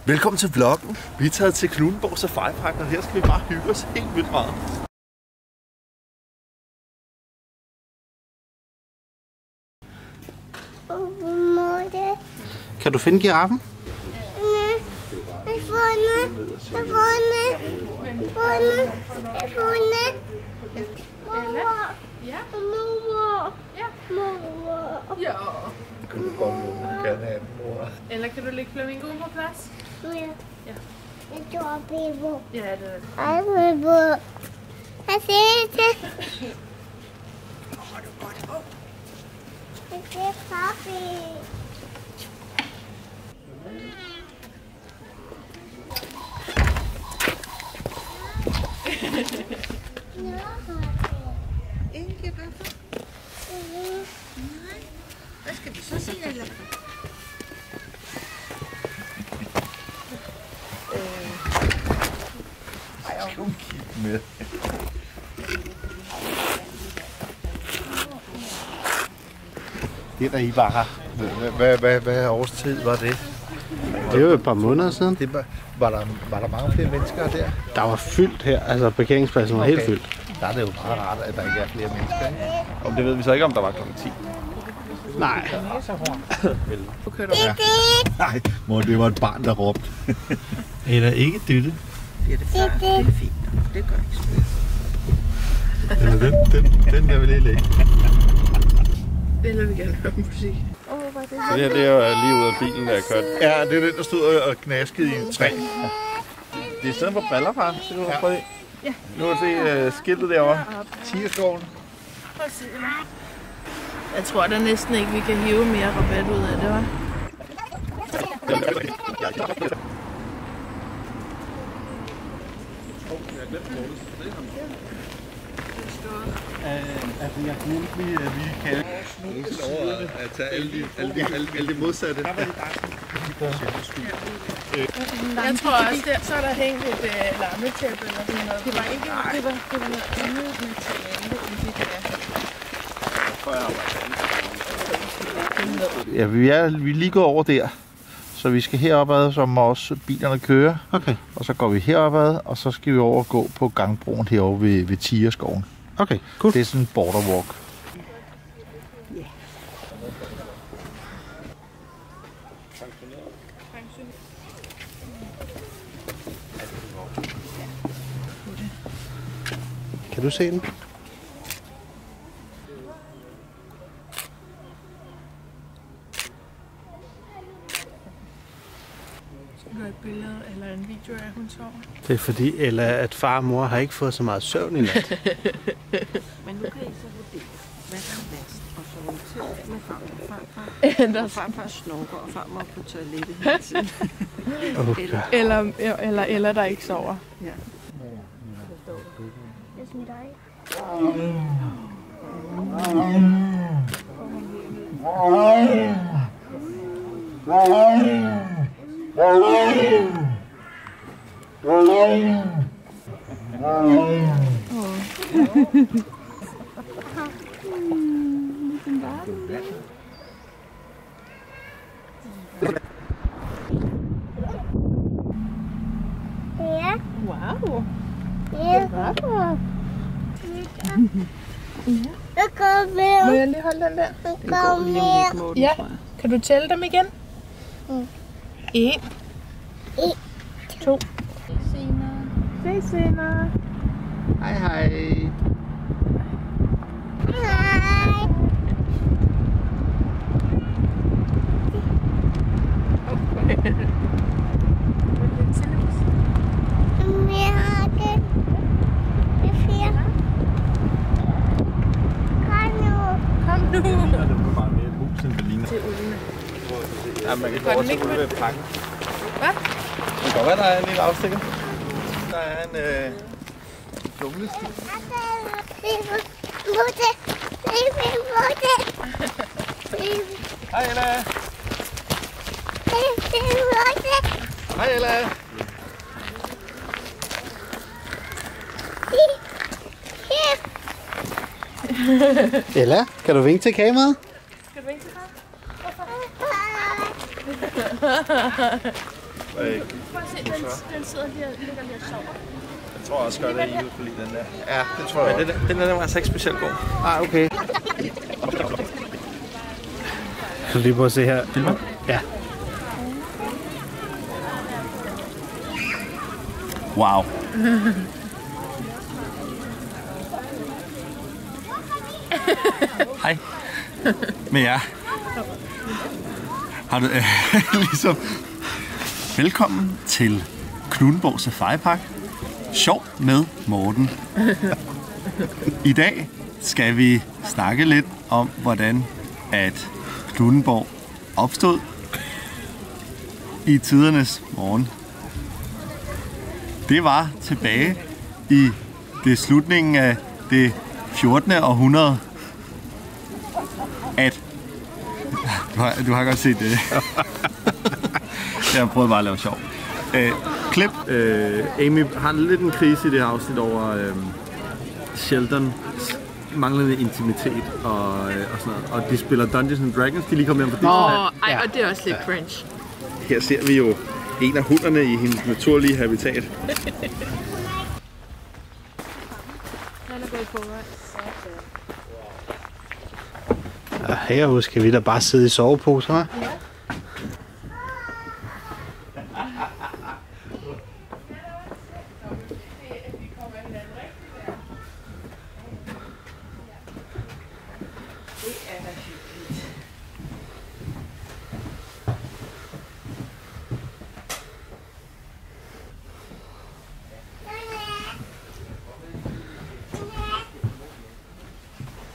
Velkommen til vloggen. Vi er taget til Knuthenborg Safari Park, og her skal vi bare hygge os helt vildt meget. Kan du finde giraffen? Eller kan du lægge flamingoen på plads? Ja. Ja. Jeg tror, Bebo. Ja, det er det. Hej, Bebo. Hvad siger det? Det er papi. Ingen giraffer? Nej. Hvad skal vi så sige, eller? Med. Det der I var her. Hvad årstid var det? Det var jo et par måneder siden. Det var der mange flere mennesker der? Der var fyldt her, altså parkeringspladsen var helt fyldt. Der er det jo meget rart, at der ikke er flere mennesker, ikke? Og det ved vi så ikke, om der var kl. 10. Nej. Nej, mor, det var et barn, der råbte. Eller ikke dytte. Det er det far. Det er fint. Det gør ikke Eller den der vil jeg lægge. Eller vi gerne høre musik. Så det her, det er jo lige ud af bilen, der er kørt. Ja, det er den, der stod og knaskede i en træ. Det er i stedet for briller, far. Så kan du prøve det. Ja. Nu kan du se skiltet derovre. Tigerskoven. Jeg tror da næsten ikke, vi kan hive mere rabat ud af det, hva'? Altså, jeg tror ikke, vi kan over at tage alle de modsatte. Jeg tror også, så er der hængt et lammetæppe eller sådan noget. Det var ikke det var noget andet materiale end det der. Ja, vi er lige gået over der, så vi skal heropad, som også bilerne kører. Okay. Og så går vi heropad, og så skal vi over og gå på gangbroen herovre ved Tigerskoven. Okay, cool. Det er sådan en border walk. Kan du se den? Et billede eller en video af, hun sover. Det er fordi, eller at far og mor har ikke fået så meget søvn i nat. Men nu kan I så vurdere, hvad der er værst. Og så håndtere med farfar. Og farfar snorker, og far må på toilettet hele tiden. Okay. Eller der ikke sover. Ja. Det er som dig. Ja. Wow. Ja. Jeg går Må med. jeg lige holde den der? Jeg går med. Ja. Kan du tælle dem igen? 1. 2. Se senere. Hej hej. Hej. Mærke. Det er 4. Kom nu. Det er bare mere et hus, end det ligner. Til Ulne. Ja, man kan gå også ud ved pakken. Hvad? Det kan godt være, der er en lille afstikker. Der er en junglestil. Hej Ella. Hej Ella. Ella, kan du vinke til kameraet? Skal du vinke til Prøv at se, den sidder lige og ligger lige og sover. Jeg tror også godt, at I vil kunne lide den der. Ja, det tror jeg også. Den er altså ikke specielt god. Ah, okay. Så lige prøve at se her. Ja. Wow. Hej. Med jer. Har du ligesom... Velkommen til Knuthenborg Safari Park. Sjov med Morten. I dag skal vi snakke lidt om, hvordan at Knuthenborg opstod i tidernes morgen. Det var tilbage i det slutningen af det 14. århundrede, at... Du har godt set det. Jeg prøvede bare at lave sjov. Klip. Amy har lidt en krise i det her afsnit over Sheldons manglende intimitet og sådan noget. Og de spiller Dungeons and Dragons, de lige kommet hjem fra Disneyland. Ej, og det er også lidt cringe. Her ser vi jo en af hunderne i hendes naturlige habitat. Og herude skal vi da bare sidde i soveposer, hva'?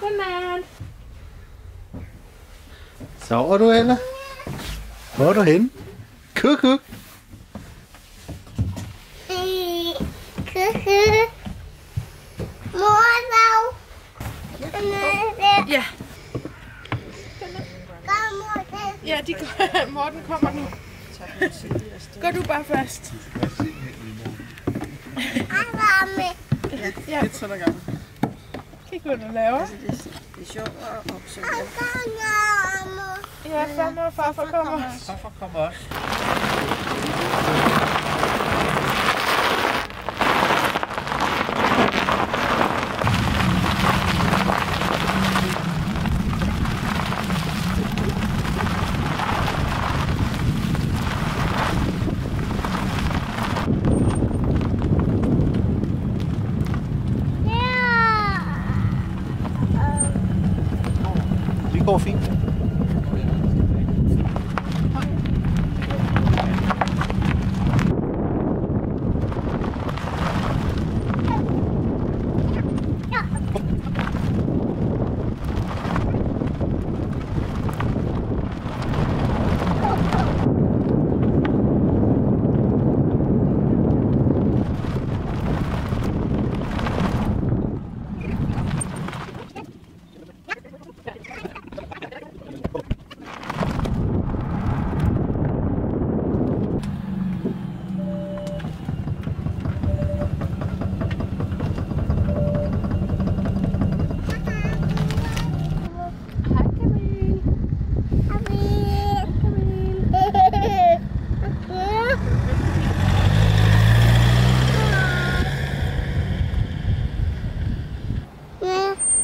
Godnat. Sover du, eller? Hvor er du henne? Kuk. Ja. Ja, de går. Morten kommer nu. Går du bare først. Ja. Så der gang. Kig, hvad du laver. Det er sjovt at observere. Ja, farmor og farfar kommer. Farfar kommer også. Det går fint.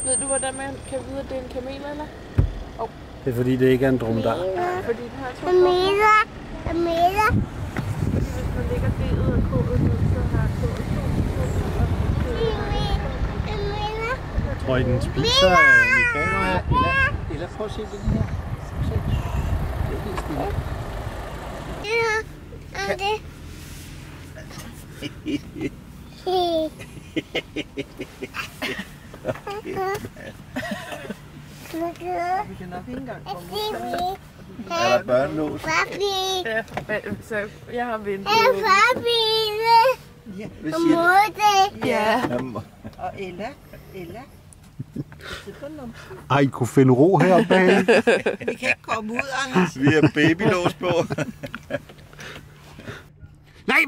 Ved du, hvordan man kan vide, at det er en kamel, eller? Det er fordi, det ikke er en dromedar. Fordi den har to kopper. Fordi hvis man lægger D'et og K'et ned, så har K'et to. Tror I, den spiser mit kamera? Eller prøv at se den her. Se. Det er helt stille. Vi kan nok ikke engang komme ud. Er der børnelås? Ja, så jeg har ventet. Ja. Hvad siger du? Ja. Jamen, Og Ella. Ej, I kunne finde ro heroppe bag. Vi kan ikke komme ud, Anders. vi har babylås på. Nej!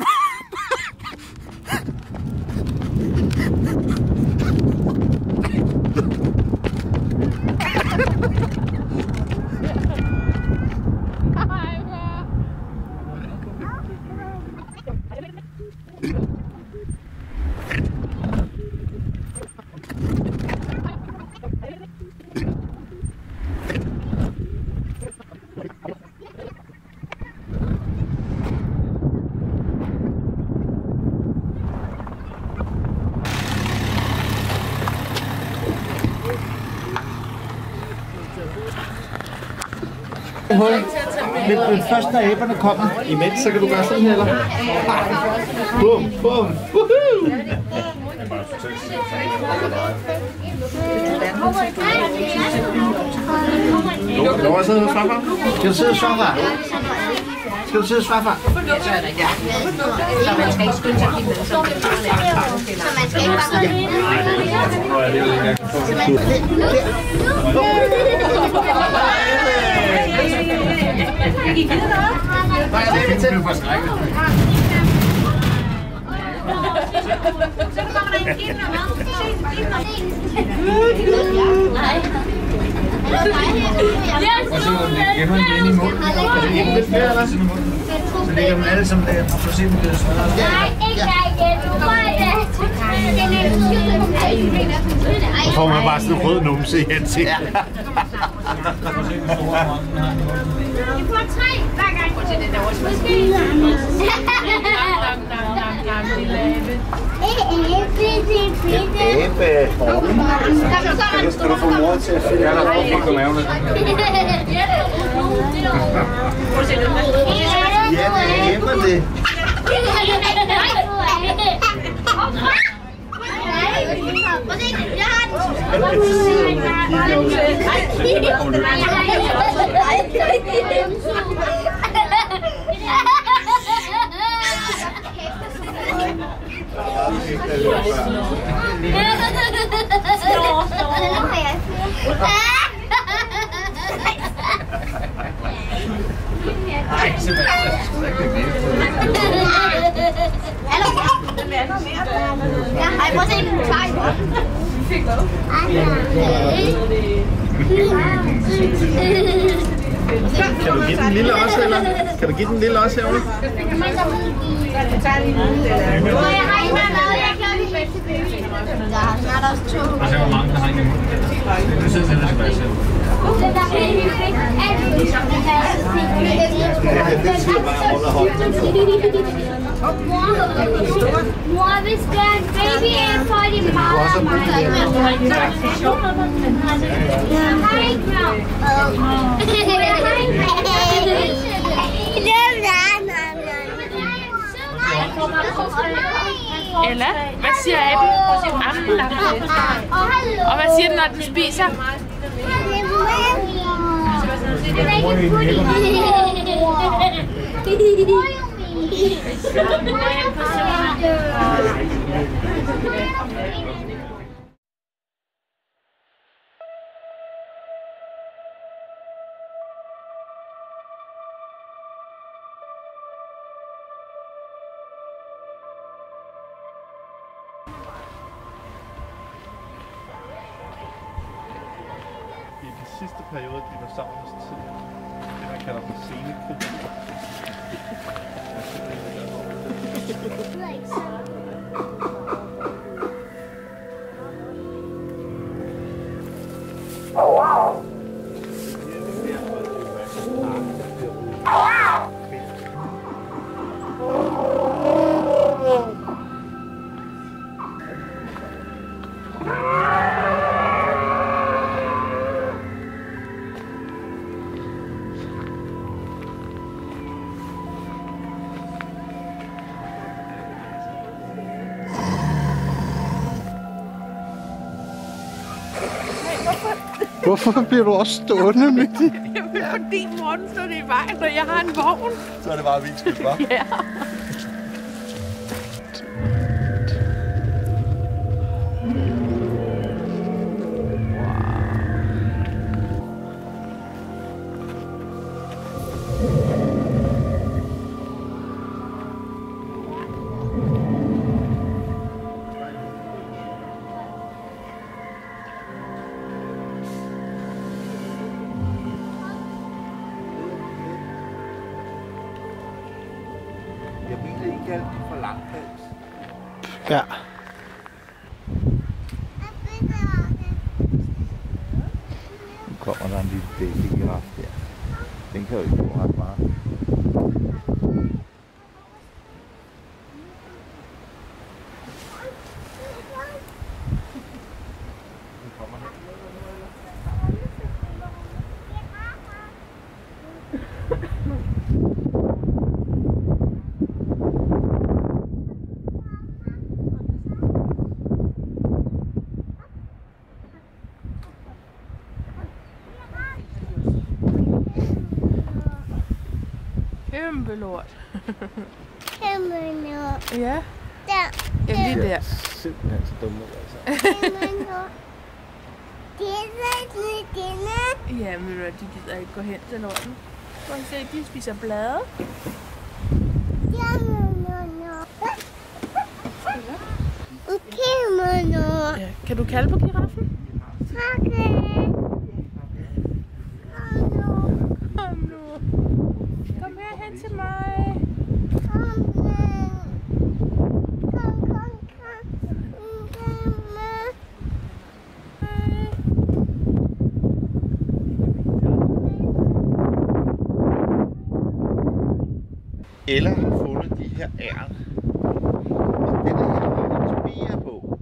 måde. Men først når æberne kommer. Imens så kan du gøre sådan her, eller? Bum, bum. Woohoo! Lov at sidde hos farfar? Skal du sidde hos farfar? Skal du sidde hos farfar? Så man skal ikke skynde sig at give med, så man skal ikke Så kommer der en kind, Og så gemmer den inde i munden. Og så gemmer lidt flere, eller? Så lægger man alle sammen der, og så ser man det smadret. Så får man bare sådan en rød numse i ansigtet. Vi får 3 hver gang. Æbe. Skal du få mor til at finde dig over på maven? Ja, det æber det. Ej, prøv at se, den tager i hånden. Kan du give den lille også, eller? Kan du give den lille også herovre? Jeg har ikke noget, jeg kan ikke bedste baby. Der er snart også 2. Og se, hvor mange der har ikke imod. Du sidder til det tilbage selv. Mor, hvis der er en baby, så er de meget, Ella, hvad siger aben? Og hvad siger den, når den spiser? I den sidste periode af dinosaurernes tid, det man kalder for senekronologi. Hvorfor bliver du også stående midt i? Jamen, fordi Morten står det i vejen, og jeg har en vogn. Så er det bare min skyld, hva'? Ja. Jeg mener ikke alt for langt hals. Ja. Nu kommer der en lille baby-giraf der. Den kan jo ikke gå ret meget. kæmpe lort. Kæmpe lort. Ja. Der. Jamen lige der. Simpelthen så dumme, altså. Kæmpe lort. Det er sådan denne. Ja, men ved du hvad, de gider ikke gå hen til lorten. Prøv at se, de spiser blade. Kæmpe lort. Kæmpe lort. Ja. Kan du kalde på giraffen? Okay. Kom nu. Kom her hen til mig. Ella har fundet de her ærn. Den her har en spire på.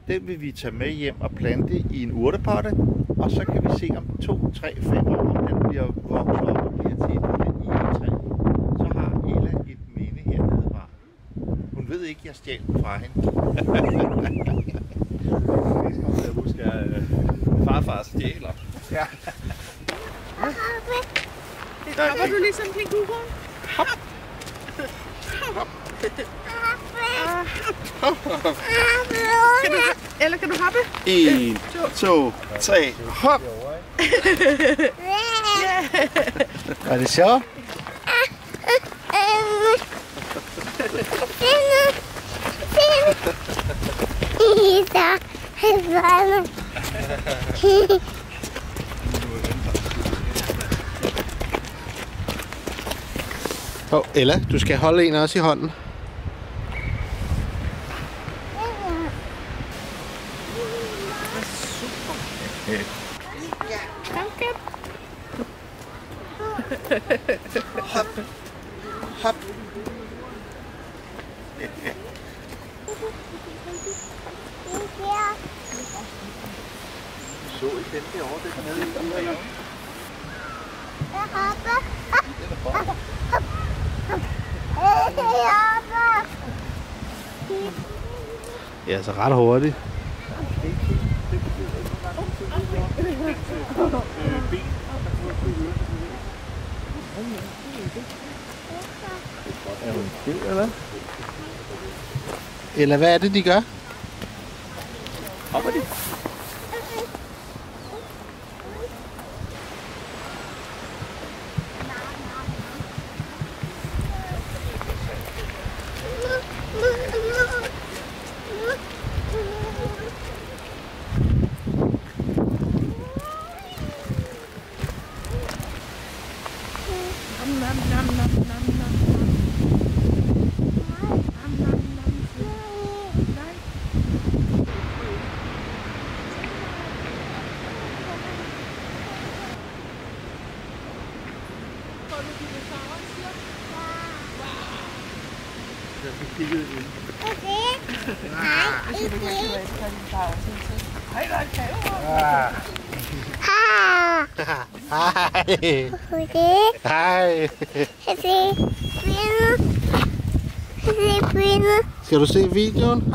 Den vil vi tage med hjem og plante i en urtepotte. Og så kan vi se om 2, 3, 5 år, om den bliver vokset op og bliver til et egetræ. Så har Ella et minde hernede fra. Hun ved ikke, jeg stjal den fra hende. Jeg husker, farfar stjæler. Ja. Hopper du ligesom pinguren? Hop. Eller kan du hoppe? 1, 2, 3, hop! Er det sjovt? Ella, du skal holde en også i hånden. Hop. Hop. Så I den derovre, den nede i den. Ja, så ret hurtigt. Er hun fed, eller? Eller hvad er det, de gør? Hopper de? Hej. Skal du se videoen?